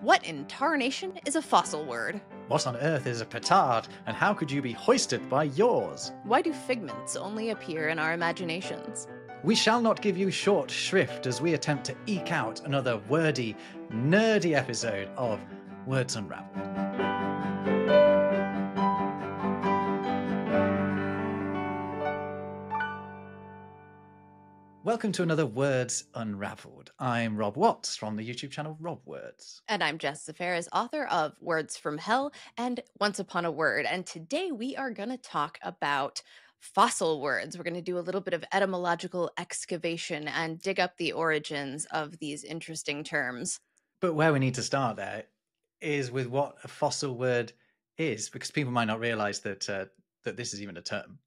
What in tarnation is a fossil word? What on earth is a petard, and how could you be hoisted by yours? Why do figments only appear in our imaginations? We shall not give you short shrift as we attempt to eke out another wordy, nerdy episode of Words Unravelled. Welcome to another Words Unravelled. I'm Rob Watts from the YouTube channel Rob Words. And I'm Jess Zafaris, author of Words from Hell and Once Upon a Word. And today we are going to talk about fossil words. We're going to do a little bit of etymological excavation and dig up the origins of these interesting terms. But where we need to start there is with what a fossil word is, because people might not realise that this is even a term.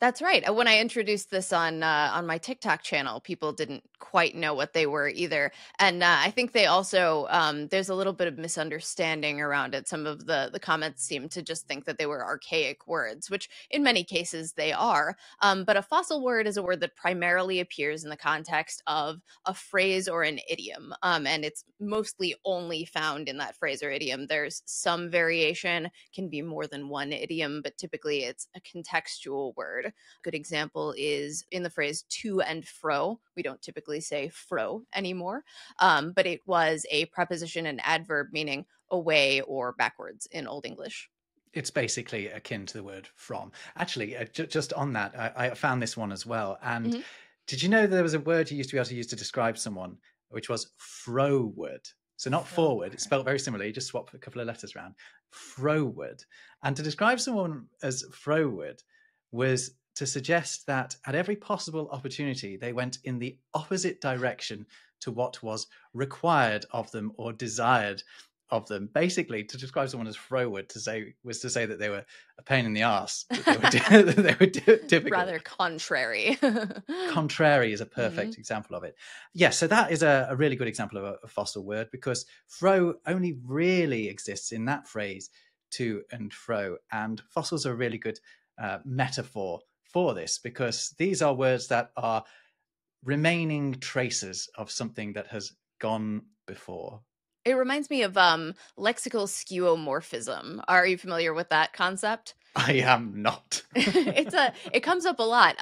That's right. When I introduced this on my TikTok channel, people didn't quite know what they were either. And I think they also, there's a little bit of misunderstanding around it. Some of the comments seem to just think that they were archaic words, which in many cases they are. But a fossil word is a word that primarily appears in the context of a phrase or an idiom. And it's mostly only found in that phrase or idiom. There's some variation, can be more than one idiom, but typically it's a contextual word. A good example is in the phrase to and fro. We don't typically say fro anymore, but it was a preposition and adverb meaning away or backwards in Old English. It's basically akin to the word from. Actually, just on that, I found this one as well. And did you know there was a word you used to be able to use to describe someone, which was froward? So not forward, it's spelled very similarly, just swap a couple of letters around. Froward. And to describe someone as froward was to suggest that at every possible opportunity, they went in the opposite direction to what was required of them or desired of them. Basically, to describe someone as froward was to say that they were a pain in the arse. They were typical. Rather contrary. Contrary is a perfect example of it. Yeah, so that is a really good example of a fossil word, because fro only really exists in that phrase, to and fro. And fossils are a really good metaphor for this, because these are words that are remaining traces of something that has gone before. It reminds me of lexical skeuomorphism. Are you familiar with that concept? I am not. It comes up a lot.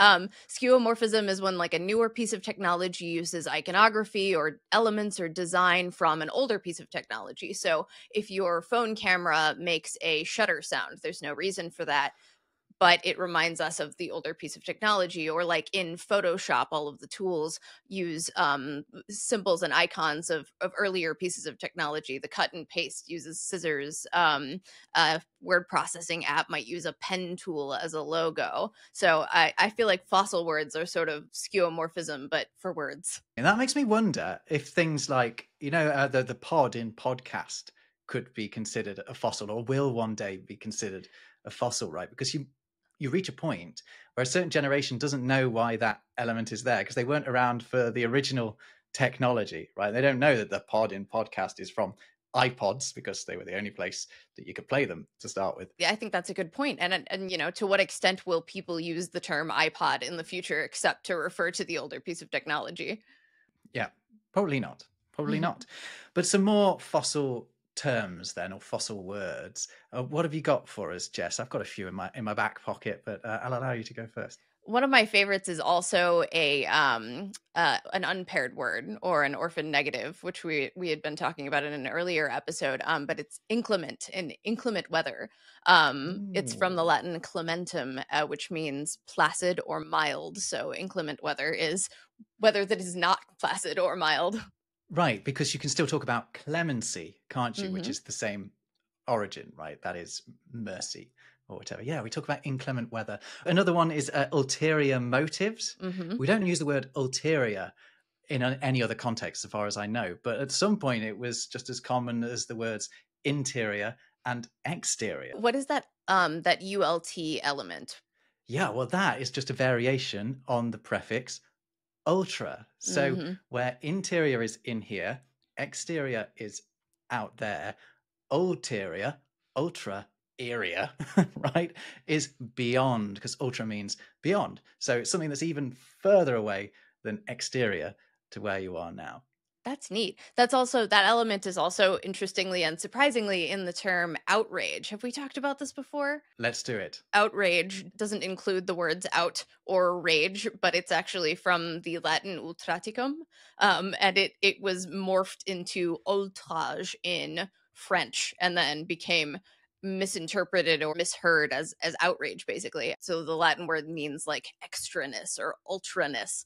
Skeuomorphism is when like a newer piece of technology uses iconography or elements or design from an older piece of technology. So if your phone camera makes a shutter sound, there's no reason for that, but it reminds us of the older piece of technology. Or like in Photoshop, all of the tools use symbols and icons of earlier pieces of technology. The cut and paste uses scissors. Word processing app might use a pen tool as a logo. So I feel like fossil words are sort of skeuomorphism, but for words. And that makes me wonder if things like, the pod in podcast could be considered a fossil, or will one day be considered a fossil, right? Because you reach a point where a certain generation doesn't know why that element is there, because they weren't around for the original technology, right? They don't know that the pod in podcast is from iPods, because they were the only place that you could play them to start with. Yeah, I think that's a good point. And to what extent will people use the term iPod in the future, except to refer to the older piece of technology? Yeah, probably not. Probably not. But some more fossil terms then, or fossil words. What have you got for us, Jess? I've got a few in my back pocket, but I'll allow you to go first. One of my favorites is also an unpaired word, or an orphan negative, which we had been talking about in an earlier episode. But it's inclement, in inclement weather. It's from the Latin clementum, which means placid or mild. So inclement weather is weather that is not placid or mild. Right, because you can still talk about clemency, can't you? Which is the same origin, right? That is mercy or whatever. Yeah, we talk about inclement weather. Another one is ulterior motives. We don't use the word ulterior in any other context, as far as I know. But at some point, it was just as common as the words interior and exterior. What is that that ULT element? Yeah, well, that is just a variation on the prefix ultra. So where interior is in here, exterior is out there, ulterior, ultra area, right, is beyond, because ultra means beyond. So it's something that's even further away than exterior to where you are now. That's neat. That's also that element is also interestingly and surprisingly in the term outrage. Have we talked about this before? Let's do it. Outrage doesn't include the words out or rage, but it's actually from the Latin ultraticum, and it was morphed into outrage in French, and then became misinterpreted or misheard as outrage, basically. So the Latin word means like extraness or ultraness.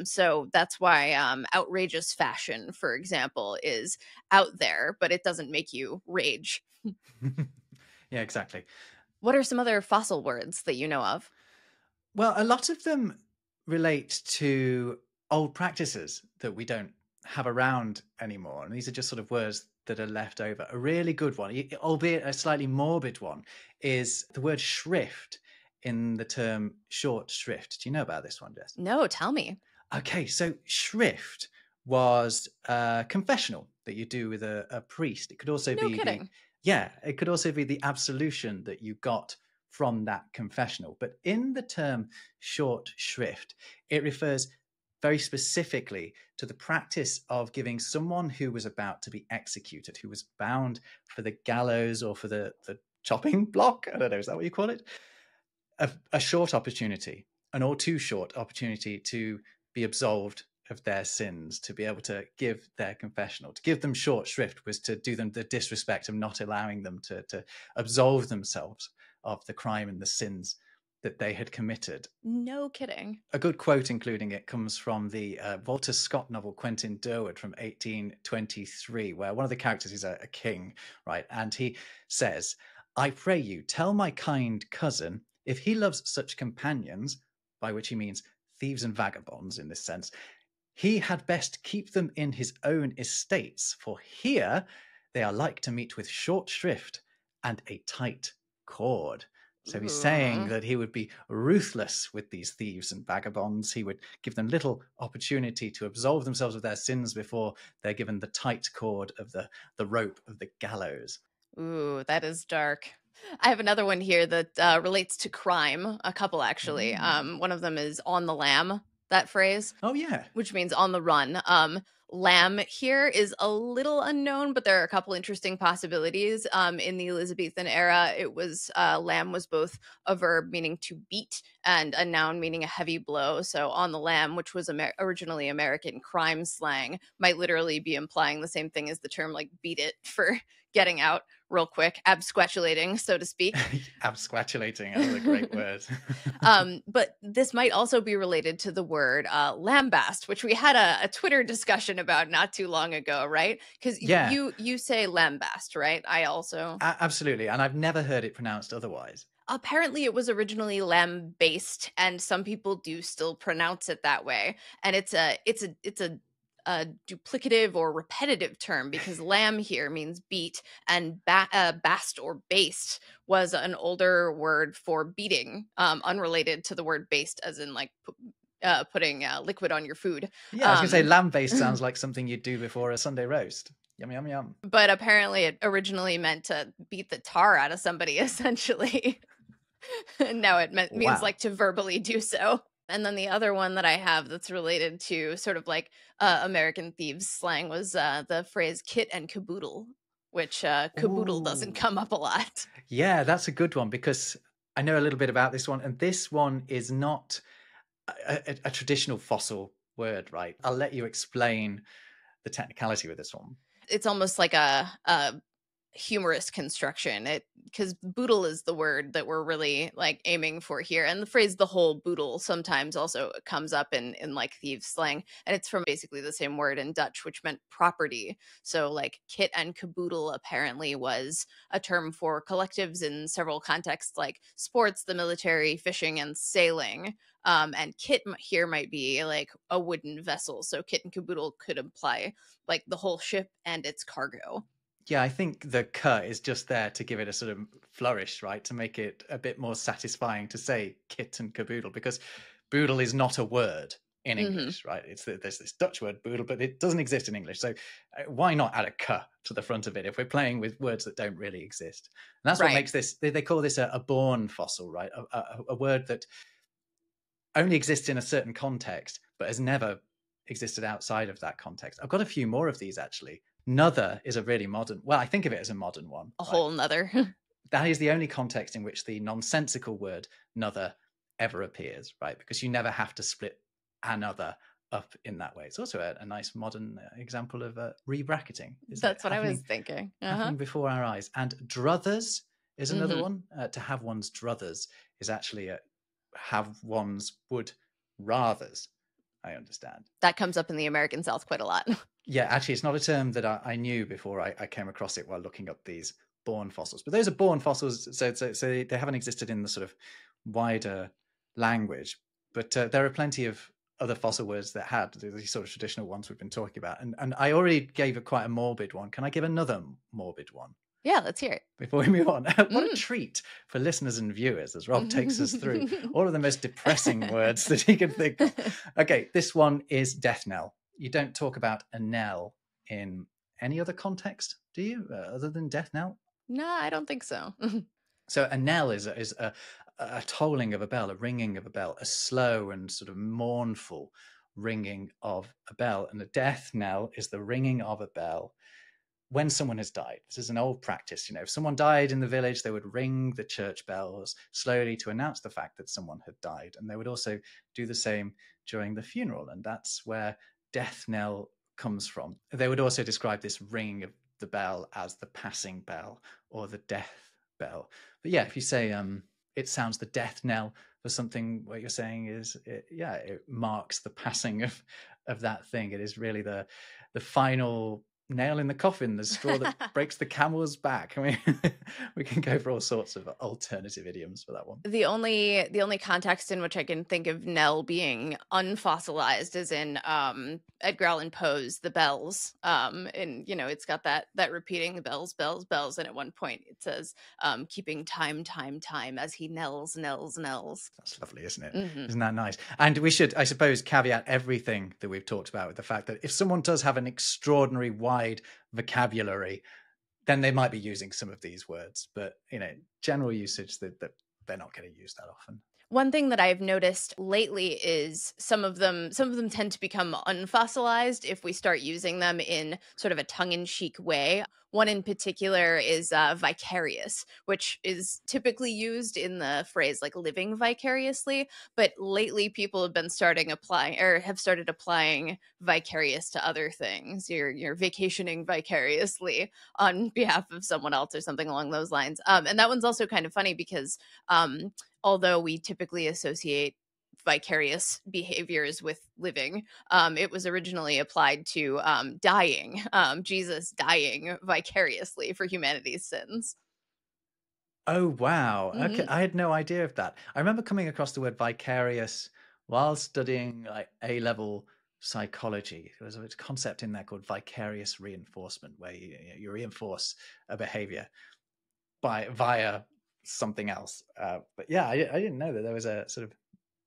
So that's why outrageous fashion, for example, is out there, but it doesn't make you rage. Yeah, exactly. What are some other fossil words that you know of? Well, a lot of them relate to old practices that we don't have around anymore. And these are just sort of words that are left over. A really good one, albeit a slightly morbid one, is the word shrift in the term short shrift. Do you know about this one, Jess? No, tell me. Okay, so shrift was a confessional that you do with a priest. It could also No be kidding. it could also be the absolution that you got from that confessional. But in the term short shrift, it refers very specifically to the practice of giving someone who was about to be executed, who was bound for the gallows or for the chopping block. I don't know, is that what you call it? A short opportunity, an all too short opportunity to be absolved of their sins, to be able to give their confessional. To give them short shrift was to do them the disrespect of not allowing them to absolve themselves of the crime and the sins that they had committed. No kidding. A good quote including it comes from the Walter Scott novel Quentin Durward from 1823, where one of the characters is a king, right? And he says, "I pray you, tell my kind cousin, if he loves such companions," by which he means thieves and vagabonds in this sense, "he had best keep them in his own estates, for here they are like to meet with short shrift and a tight cord." So he's saying Ooh. that he would be ruthless with these thieves and vagabonds. He would give them little opportunity to absolve themselves of their sins before they're given the tight cord of the rope of the gallows. Ooh, that is dark. I have another one here that relates to crime, a couple actually. Mm. One of them is on the lam, that phrase, Oh, yeah. which means on the run. Lamb here is a little unknown, but there are a couple interesting possibilities. In the Elizabethan era, it was lamb was both a verb meaning to beat and a noun meaning a heavy blow. So on the lamb, which was originally American crime slang, might literally be implying the same thing as the term like beat it for getting out real quick, absquatulating, so to speak. Absquatulating, another great word. But this might also be related to the word lambast, which we had a Twitter discussion about not too long ago, right? Because Yeah, you say lambast, right? I also absolutely. And I've never heard it pronounced otherwise. apparently it was originally lamb-based, and some people do still pronounce it that way. And it's a duplicative or repetitive term because lamb here means beat, and bast or based was an older word for beating, unrelated to the word based, as in like putting liquid on your food. Yeah, I was going to say Um, lamb-based sounds like something you'd do before a Sunday roast. Yum, yum, yum. but apparently it originally meant to beat the tar out of somebody, essentially. Now it means Wow. like to verbally do so. And then the other one that I have that's related to sort of like American thieves slang was the phrase kit and caboodle, which caboodle doesn't Ooh. come up a lot. Yeah, that's a good one because I know a little bit about this one. And this one is not a traditional fossil word, right? I'll let you explain the technicality with this one. It's almost like a humorous construction. It because boodle is the word that we're really like aiming for here, and the phrase "the whole boodle" sometimes also comes up in like thieves slang, and it's from basically the same word in Dutch, which meant property. So like kit and caboodle apparently was a term for collectives in several contexts, like sports, the military, fishing, and sailing. And kit here might be like a wooden vessel, so kit and caboodle could imply like the whole ship and its cargo. Yeah, I think the "k" is just there to give it a sort of flourish, right? To make it a bit more satisfying to say kit and caboodle, because boodle is not a word in Hmm. English, right? There's this Dutch word boodle, but it doesn't exist in English. So why not add a "k" to the front of it if we're playing with words that don't really exist? And that's what Right. makes this. They call this a born fossil, right? A word that only exists in a certain context, but has never existed outside of that context. I've got a few more of these actually. Nother is a really modern, well, I think of it as a modern one, A right? whole nother. That is the only context in which the nonsensical word nother ever appears, right? Because you never have to split another up in that way. It's also a nice modern example of rebracketing, isn't it? That's what I was thinking. Happening before our eyes. And druthers is another Mm-hmm. one. To have one's druthers is actually have one's would rathers, I understand. That comes up in the American South quite a lot. Yeah, actually, it's not a term that I knew before I came across it while looking up these born fossils. But those are born fossils, so they haven't existed in the sort of wider language. But there are plenty of other fossil words that had these sort of traditional ones we've been talking about. And I already gave quite a morbid one. Can I give another morbid one? Yeah, let's hear it. Before we move on, what a treat for listeners and viewers as Rob takes us through all of the most depressing words that he can think of. Okay, this one is death knell. You don't talk about a knell in any other context, do you, other than death knell? No, I don't think so. So a knell is a tolling of a bell, a ringing of a bell, a slow and sort of mournful ringing of a bell. And a death knell is the ringing of a bell when someone has died. This is an old practice. If someone died in the village, they would ring the church bells slowly to announce the fact that someone had died. And they would also do the same during the funeral. And that's where death knell comes from. They would also describe this ringing of the bell as the passing bell or the death bell. But yeah, if you say it sounds the death knell for something, what you're saying is, it marks the passing of that thing. It is really the final nail in the coffin, the straw that breaks the camel's back. I mean, we can go for all sorts of alternative idioms for that one. The only context in which I can think of knell being unfossilized is in Edgar Allan Poe's The Bells. And it's got that repeating bells, bells, bells, and at one point it says keeping time, time, time as he knells, knells, knells. That's lovely, isn't it? Mm-hmm. Isn't that nice? And we should, I suppose, caveat everything that we've talked about with the fact that if someone does have an extraordinary wide vocabulary, then they might be using some of these words, but general usage that they're not going to use that often. One thing that I've noticed lately is some of them tend to become unfossilized if we start using them in sort of a tongue-in-cheek way. One in particular is vicarious, which is typically used in the phrase like living vicariously, but lately people have started applying vicarious to other things. You're vacationing vicariously on behalf of someone else or something along those lines. And that one's also kind of funny because although we typically associate vicarious behaviors with living, it was originally applied to dying, Jesus dying vicariously for humanity's sins. Oh, wow. Mm-hmm. Okay, I had no idea of that. I remember coming across the word vicarious while studying like A-level psychology. There was a concept in there called vicarious reinforcement, where you reinforce a behavior via something else. But yeah, I didn't know that there was a sort of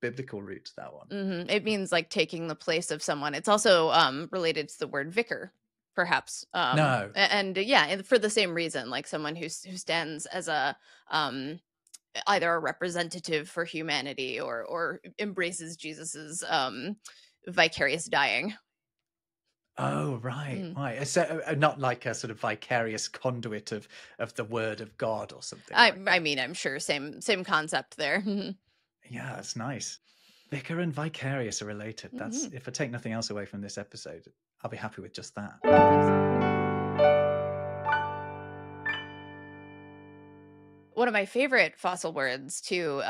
biblical root to that one. Mm-hmm. It means like taking the place of someone. It's also related to the word vicar, perhaps. No. And yeah, for the same reason, like someone who stands as a either a representative for humanity or embraces Jesus's vicarious dying. Oh, right, right. So not like a sort of vicarious conduit of the word of God or something. I mean, I'm sure same concept there. Yeah, that's nice. Vicar and vicarious are related. That's if I take nothing else away from this episode, I'll be happy with just that. One of my favorite fossil words too,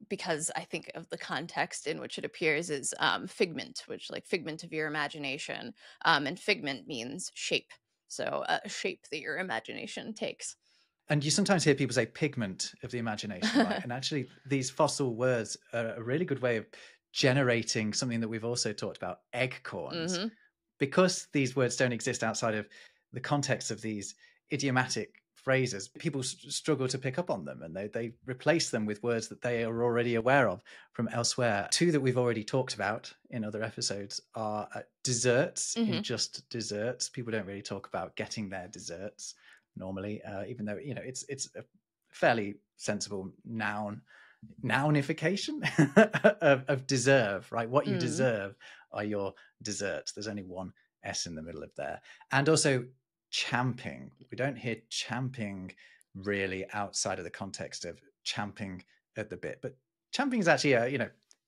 because I think of the context in which it appears, is figment, which like figment of your imagination. And figment means shape. So a shape that your imagination takes. And you sometimes hear people say pigment of the imagination, right? And actually, these fossil words are a really good way of generating something that we've also talked about, eggcorns. Mm-hmm. Because these words don't exist outside of the context of these idiomatic phrases, people struggle to pick up on them, and they replace them with words that they are already aware of from elsewhere. Two that we've already talked about in other episodes are desserts. In just desserts, people don't really talk about getting their desserts normally, even though it's a fairly sensible noun nounification of deserve, right? What you Mm. deserve are your desserts. There's only one S in the middle of there. And also champing. We don't hear champing really outside of the context of champing at the bit, but champing is actually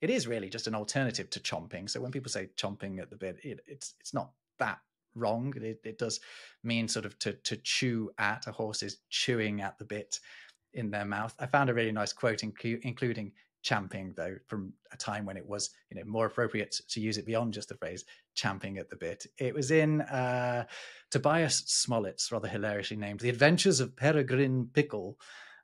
it is really just an alternative to chomping. So when people say chomping at the bit, it's not that wrong. It does mean sort of to chew at. A horse is chewing at the bit in their mouth. I found a really nice quote including champing, though, from a time when it was more appropriate to use it beyond just the phrase champing at the bit. It was in Tobias Smollett's rather hilariously named The Adventures of Peregrine Pickle.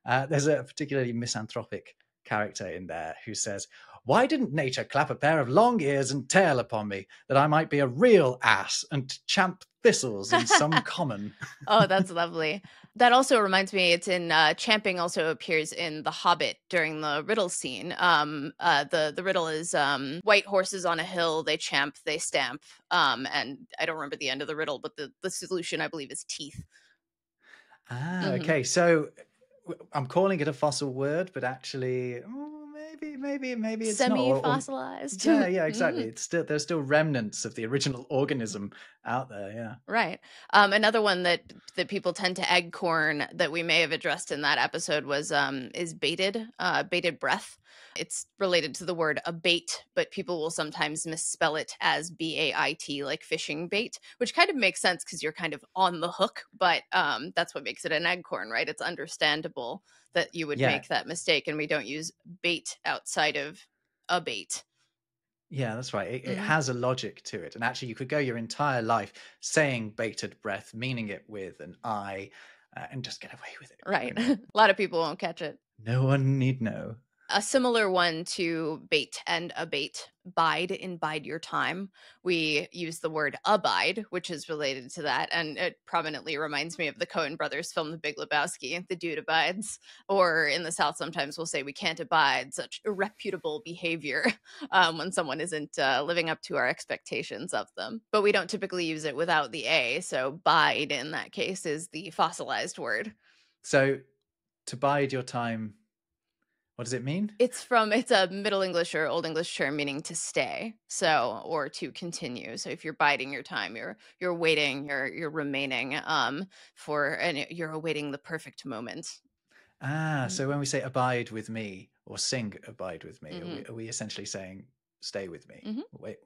There's a particularly misanthropic character in there who says, "Why didn't nature clap a pair of long ears and tail upon me, that I might be a real ass and champ thistles in some common?" Oh, that's lovely. That also reminds me, it's in champing also appears in The Hobbit during the riddle scene. The riddle is white horses on a hill, they champ, they stamp. And I don't remember the end of the riddle, but the solution, I believe, is teeth. Okay. So I'm calling it a fossil word, but actually, maybe it's not. Or Semi-fossilized. yeah, exactly. There's still remnants of the original organism out there. Yeah. Right. Another one that people tend to egg corn that we may have addressed in that episode was is bated breath. It's related to the word abate, but people will sometimes misspell it as BAIT, like fishing bait, which kind of makes sense because you're kind of on the hook. But that's what makes it an egg corn, right? It's understandable that you would Yeah. make that mistake, and we don't use bait outside of abate. Yeah, that's right. It has a logic to it. And actually, you could go your entire life saying bated breath, meaning it with an I, and just get away with it. Right. A lot of people won't catch it. No one need know. A similar one to bait and abate, bide in bide your time. We use the word abide, which is related to that, and it prominently reminds me of the Coen brothers film The Big Lebowski. The dude abides. Or in the South, sometimes we'll say we can't abide such irreputable behavior when someone isn't living up to our expectations of them. But we don't typically use it without the A, so bide in that case is the fossilized word. So to bide your time, what does it mean? It's a Middle English or Old English term meaning to stay, so, or to continue. So if you're biding your time, you're waiting, you're remaining and you're awaiting the perfect moment. So when we say abide with me or sing abide with me, Mm-hmm. are we essentially saying stay with me, Mm-hmm.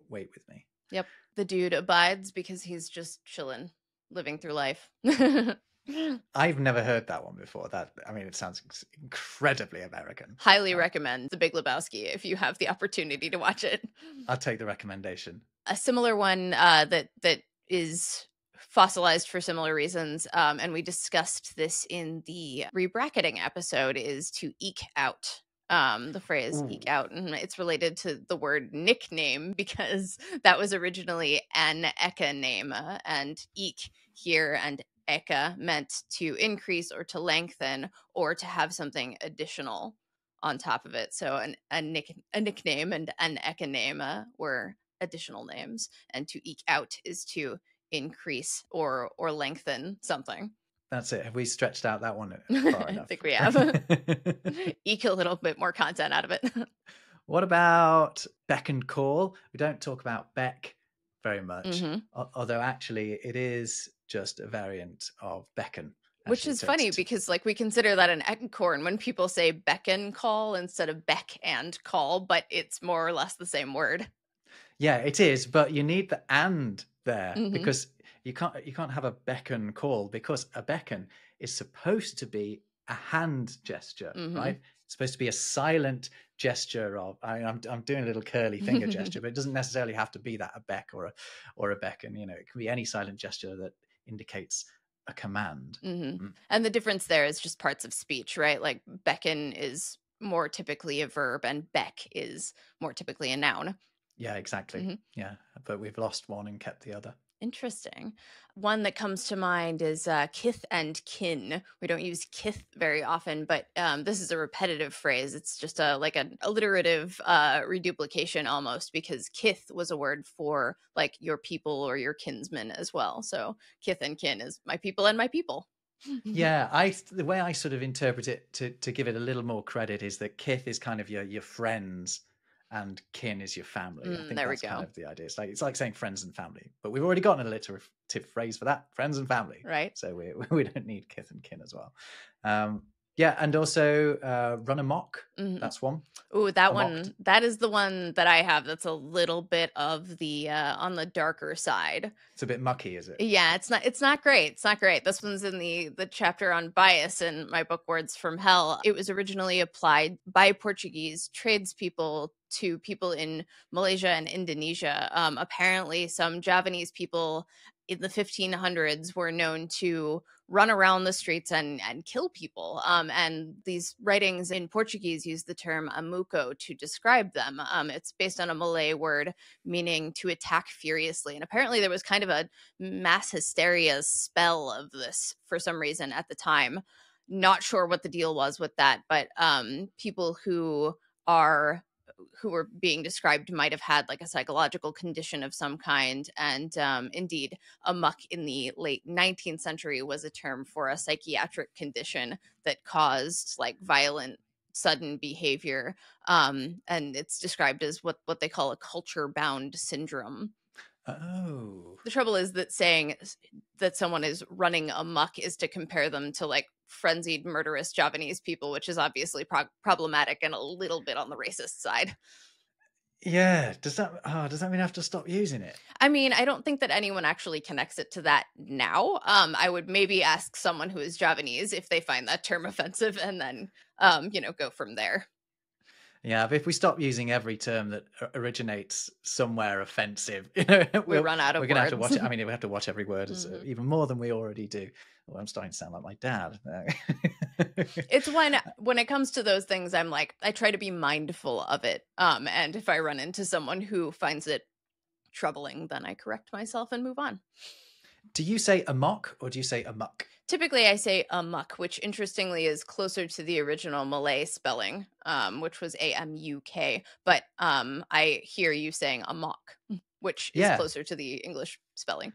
wait with me? Yep. The dude abides because he's just chilling, living through life. I've never heard that one before. It sounds incredibly American. Highly recommend The Big Lebowski if you have the opportunity to watch it. I'll take the recommendation. A similar one that is fossilized for similar reasons, and we discussed this in the rebracketing episode, is to eke out. The phrase eke out, and it's related to the word nickname because that was originally an eka name, and eke here and eka meant to increase or to lengthen or to have something additional on top of it. So a nickname and an eka name were additional names, and to eke out is to increase or lengthen something. That's it. Have we stretched out that one far I enough? think we have. Eke a little bit more content out of it. What about beck and call? We don't talk about beck very much, although actually it is just a variant of beckon. Which is funny because we consider that an eggcorn when people say beckon call instead of beck and call, but it's more or less the same word. Yeah, it is, but you need the and there because you can't have a beckon call, because a beckon is supposed to be a hand gesture, right? It's supposed to be a silent gesture of I'm doing a little curly finger gesture, but it doesn't necessarily have to be that a beck or a beckon. It can be any silent gesture that indicates a command. And the difference there is just parts of speech, right? Like beckon is more typically a verb and beck is more typically a noun. Yeah, exactly. Yeah, but we've lost one and kept the other. Interesting. One that comes to mind is kith and kin. We don't use kith very often, but this is a repetitive phrase. It's just like an alliterative reduplication almost, because kith was a word for like your people or your kinsmen as well. So kith and kin is my people and my people. Yeah, the way I sort of interpret it to give it a little more credit is that kith is kind of your friends and kin is your family. I think There we that's kind go. of the idea. It's like saying friends and family, but we've already got an alliterative phrase for that, friends and family. Right. So we don't need kith and kin as well. Yeah, and also run amok. That's one. Ooh, that Amoked. one, that is the one that I have that's a little bit of the, on the darker side. It's a bit mucky, is it? Yeah, it's not great, it's not great. This one's in the chapter on bias in my book, Words from Hell. It was originally applied by Portuguese tradespeople to people in Malaysia and Indonesia. Apparently, some Javanese people in the 1500s were known to run around the streets and kill people. And these writings in Portuguese use the term amuco to describe them. It's based on a Malay word meaning to attack furiously. And apparently there was kind of a mass hysteria spell of this for some reason at the time. Not sure what the deal was with that, but people who were being described might have had like a psychological condition of some kind. And indeed, amok in the late 19th century was a term for a psychiatric condition that caused like violent sudden behavior, and it's described as what they call a culture bound syndrome. Oh. The trouble is that saying that someone is running amok is to compare them to like frenzied murderous Javanese people, which is obviously problematic and a little bit on the racist side. Yeah. Does that mean I have to stop using it? I mean, I don't think that anyone actually connects it to that now. I would maybe ask someone who is Javanese if they find that term offensive, and then go from there. Yeah, but if we stop using every term that originates somewhere offensive, We run out of we're going to have to words. watch it. I mean, we have to watch every word even more than we already do. Oh, I'm starting to sound like my dad. It's when it comes to those things, I'm like, I try to be mindful of it. And if I run into someone who finds it troubling, then I correct myself and move on. Do you say amok or do you say amok? Typically, I say amok, which interestingly is closer to the original Malay spelling, which was amuk. But I hear you saying amok, which is Yeah. closer to the English spelling.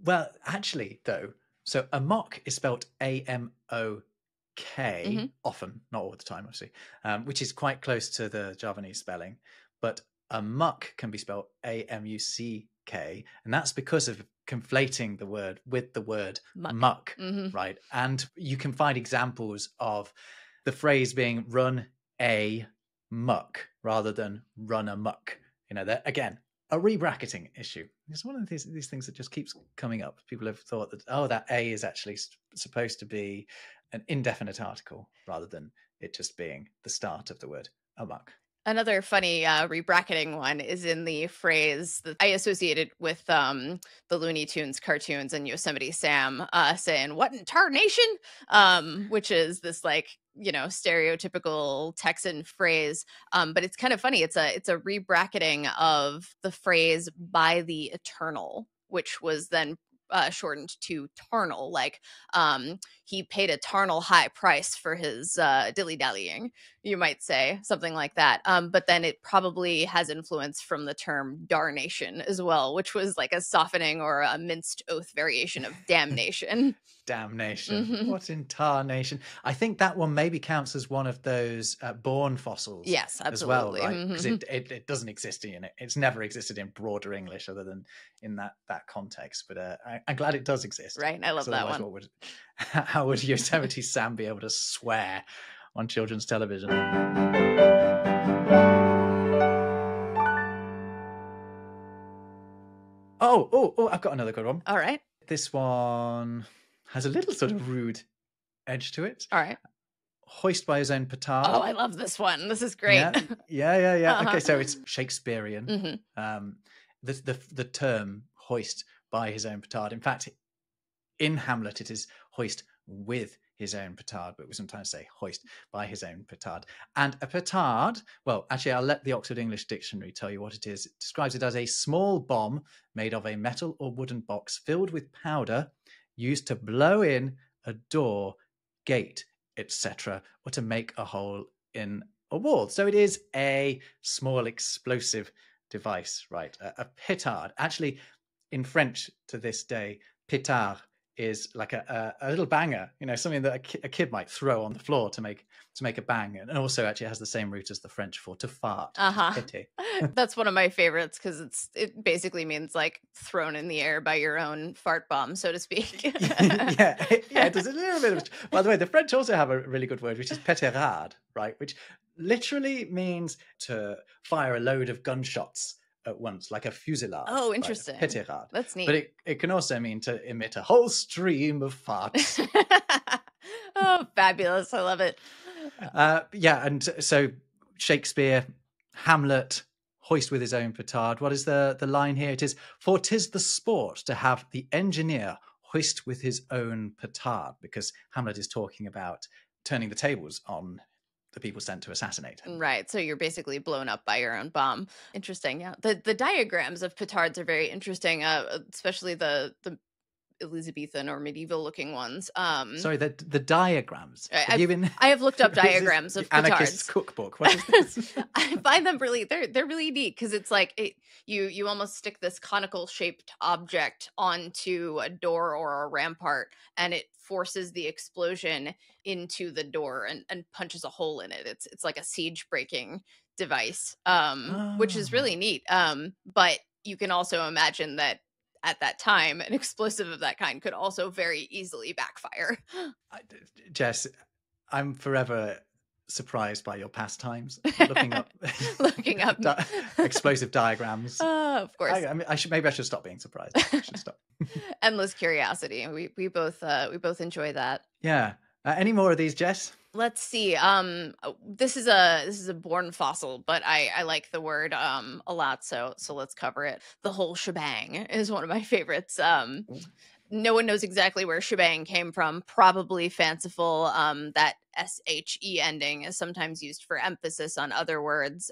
Well, actually, though, so amok is spelled amok, often, not all the time, obviously, which is quite close to the Javanese spelling. But amok can be spelled amuck, and that's because of conflating the word with the word muck, right? And you can find examples of the phrase being run a muck rather than run amok. That again, a rebracketing issue. It's one of these things that just keeps coming up. People have thought that, that a is actually supposed to be an indefinite article rather than it just being the start of the word amok. Another funny rebracketing one is in the phrase that I associated with the Looney Tunes cartoons and Yosemite Sam saying, "What in tarnation?" Which is this like, stereotypical Texan phrase. But it's kind of funny. It's a rebracketing of the phrase "by the eternal," which was then shortened to tarnal, like he paid a tarnal high price for his dilly-dallying, you might say, something like that. But then it probably has influence from the term darnation as well, which was like a softening or a minced oath variation of damnation. Damnation. What in tarnation? I think that one maybe counts as one of those born fossils. Yes, As absolutely. well, right? Because it doesn't exist in it. It's never existed in broader English other than in that context. But I'm glad it does exist. Right, I love that one. How would Yosemite Sam be able to swear on children's television? Oh, I've got another good one. All right. This one has a little sort of rude edge to it. All right. Hoist by his own petard. Oh, I love this one. This is great. Yeah. Okay, so it's Shakespearean. The term hoist by his own petard. In fact, in Hamlet, it is hoist with his own petard, but we sometimes say hoist by his own petard. And a petard, well, actually, I'll let the Oxford English Dictionary tell you what it is. It describes it as a small bomb made of a metal or wooden box filled with powder used to blow in a door, gate, etc., or to make a hole in a wall. So it is a small explosive device, right? A petard. Actually, in French to this day, petard is like a little banger, something that a kid might throw on the floor to make a bang, and also actually has the same root as the French for to fart, which is pity. That's one of my favorites because it basically means like thrown in the air by your own fart bomb, so to speak. yeah, there's a little bit of. By the way, the French also have a really good word, which is petard, right, which literally means to fire a load of gunshots at once, like a fusillade. Oh, interesting. Right? Petard. That's neat. But it can also mean to emit a whole stream of farts. Oh, fabulous. I love it. And so Shakespeare, Hamlet, hoist with his own petard. What is the line here? It is, for 'tis the sport to have the engineer hoist with his own petard, because Hamlet is talking about turning the tables on the people sent to assassinate him. Right. So you're basically blown up by your own bomb. Interesting. Yeah. The diagrams of petards are very interesting, especially the Elizabethan or medieval looking ones. Sorry, the diagrams. I have looked up diagrams of petards. Anarchist's cookbook. What is this? I find them they're really neat because it's like you almost stick this conical shaped object onto a door or a rampart, and it forces the explosion into the door and punches a hole in it. It's like a siege breaking device, which is really neat. But you can also imagine that at that time, an explosive of that kind could also very easily backfire. Jess, I'm forever surprised by your pastimes, looking up explosive diagrams. Of course. I should stop being surprised. I should stop. Endless curiosity. We both enjoy that. Yeah. Any more of these, Jess? Let's see. This is a born fossil, but I like the word a lot, so let's cover it. The whole shebang is one of my favorites. No one knows exactly where shebang came from. Probably fanciful. That SHE ending is sometimes used for emphasis on other words.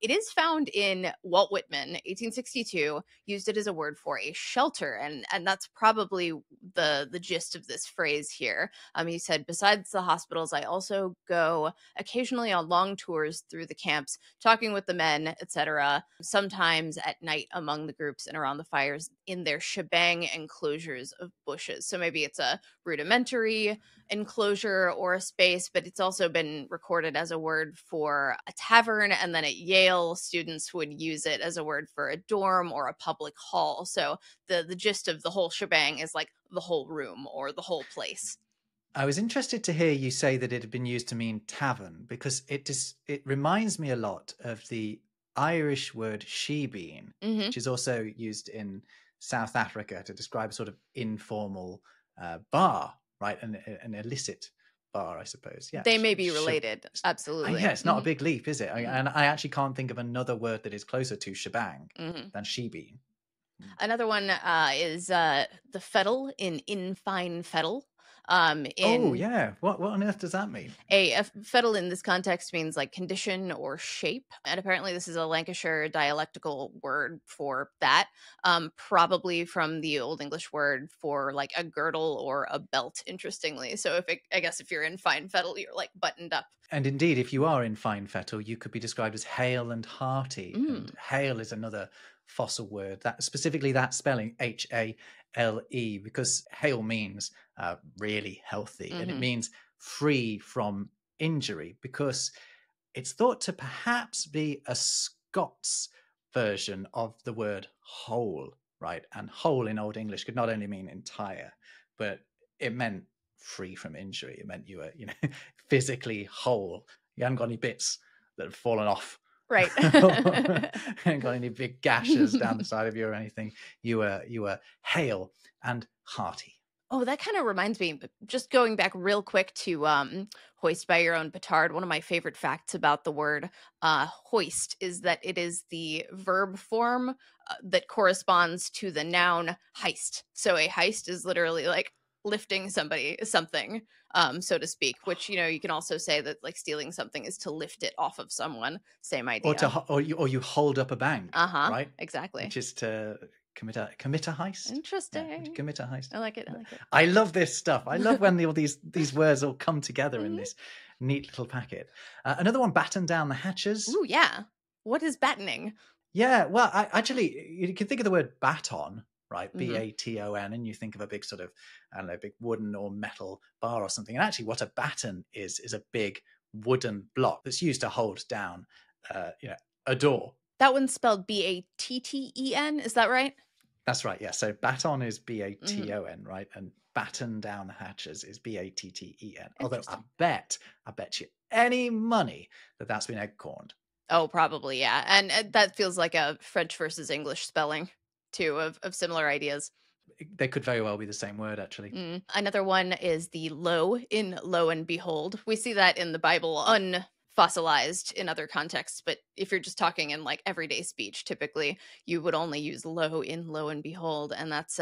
It is found in Walt Whitman, 1862, used it as a word for a shelter, and that's probably the gist of this phrase here. He said, besides the hospitals, I also go occasionally on long tours through the camps, talking with the men, etc., sometimes at night among the groups and around the fires in their shebang enclosures of bushes. So maybe it's a rudimentary enclosure or a space, but it's also been recorded as a word for a tavern, and then at Yale students would use it as a word for a dorm or a public hall. So the gist of the whole shebang is like the whole room or the whole place. I was interested to hear you say that it had been used to mean tavern, because it reminds me a lot of the Irish word shebeen, which is also used in South Africa to describe a sort of informal bar, right? An illicit bar, I suppose. Yeah, they may be related. Absolutely. Yeah, it's not a big leap, is it? And I actually can't think of another word that is closer to shebang than shebeen. Another one is the fettle in fine fettle. Oh yeah, what on earth does that mean? A fettle in this context means like condition or shape, and apparently this is a Lancashire dialectical word for that, probably from the Old English word for like a girdle or a belt, interestingly. So I guess if you're in fine fettle, you're like buttoned up. And indeed, if you are in fine fettle, you could be described as hale and hearty. And hale is another fossil word, that specifically that spelling HALE, because hale means really healthy, and it means free from injury, because it's thought to perhaps be a Scots version of the word whole, right? And whole in Old English could not only mean entire, but it meant free from injury. It meant you were, physically whole. You hadn't got any bits that had fallen off. Right. Hadn't got any big gashes down the side of you or anything. You were hale and hearty. Oh, that kind of reminds me, just going back real quick to hoist by your own petard. One of my favorite facts about the word hoist is that it is the verb form that corresponds to the noun heist. So a heist is literally like lifting something, so to speak, which, you can also say that like stealing something is to lift it off of someone. Same idea. Or you hold up a bank, right? Exactly. Which is to commit a heist. Interesting. Yeah, commit a heist. I like it. I love this stuff. I love when all these words all come together in this neat little packet. Another one, batten down the hatches. Ooh, yeah. What is battening? Yeah, well, actually, you can think of the word baton, right? Mm-hmm. Baton, and you think of a big sort of, I don't know, big wooden or metal bar or something. And actually, what a baton is a big wooden block that's used to hold down, a door. That one's spelled Batten. Is that right? That's right. Yeah. So baton is Mm-hmm. Baton, right? And batten down the hatches is Batten. Although Interesting. I bet you any money that that's been eggcorned. Oh, probably, yeah. And that feels like a French versus English spelling, too, of similar ideas. They could very well be the same word, actually. Another one is the lo in lo and behold. We see that in the Bible unfossilized in other contexts, but if you're just talking in like everyday speech, typically you would only use lo in lo and behold, and that's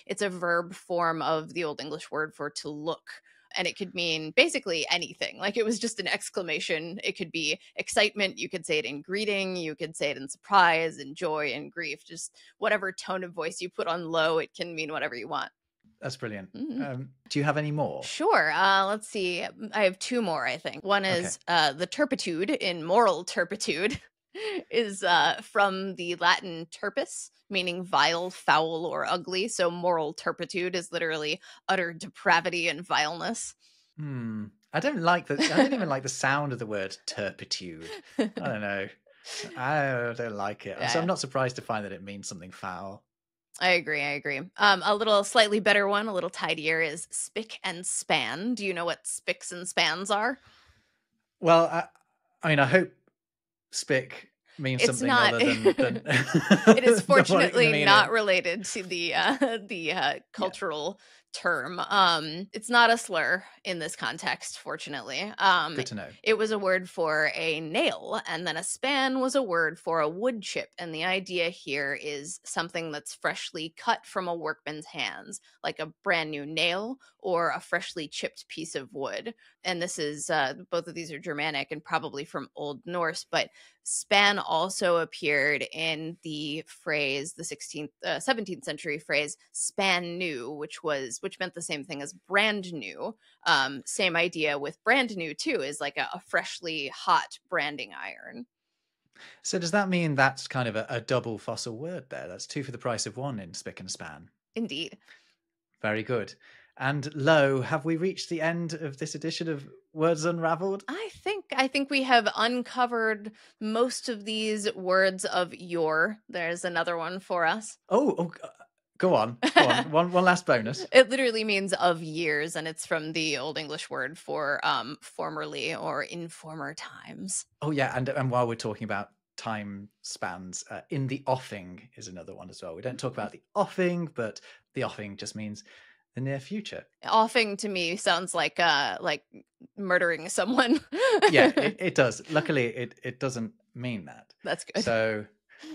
it's a verb form of the Old English word for to look. And it could mean basically anything. Like it was just an exclamation. It could be excitement. You could say it in greeting. You could say it in surprise and joy and grief. Just whatever tone of voice you put on low, it can mean whatever you want. That's brilliant. Mm-hmm. Do you have any more? Sure. Let's see. I have two more, I think. One is the turpitude in moral turpitude is from the Latin turpus, meaning vile, foul, or ugly. So moral turpitude is literally utter depravity and vileness. I don't like that. I don't even like the sound of the word turpitude. I don't know. I don't like it. So I'm not surprised to find that it means something foul. I agree. A little slightly better one, a little tidier, is spick and span. Do you know what spicks and spans are? Well, I hope spick means It's something not. other than It is fortunately not related to the cultural term. It's not a slur in this context, fortunately. Good to know. It was a word for a nail, and then a span was a word for a wood chip. And the idea here is something that's freshly cut from a workman's hands, like a brand new nail or a freshly chipped piece of wood. And this is both of these are Germanic and probably from Old Norse, but span also appeared in the phrase, the 17th century phrase span new, which meant the same thing as brand new. Same idea with brand new too, is like a freshly hot branding iron. So does that mean that's kind of a double fossil word there? That's two for the price of one in spick and span. Indeed. Very good. And lo, have we reached the end of this edition of Words Unravelled? I think we have uncovered most of these words of yore. There's another one for us. Go on. One last bonus. It literally means of years, and it's from the Old English word for formerly or in former times. Oh yeah, and while we're talking about time spans, in the offing is another one as well. We don't talk about the offing, but the offing just means the near future. Offing to me sounds like murdering someone. Yeah, it does. Luckily, it doesn't mean that. That's good. So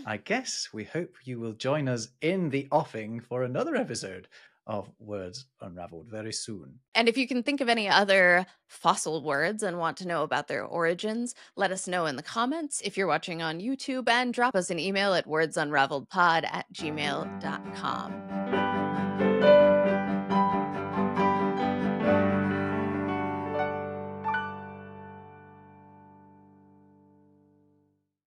I guess we hope you will join us in the offing for another episode of Words Unravelled very soon. And if you can think of any other fossil words and want to know about their origins, let us know in the comments if you're watching on YouTube, and drop us an email at wordsunravelledpod@gmail.com.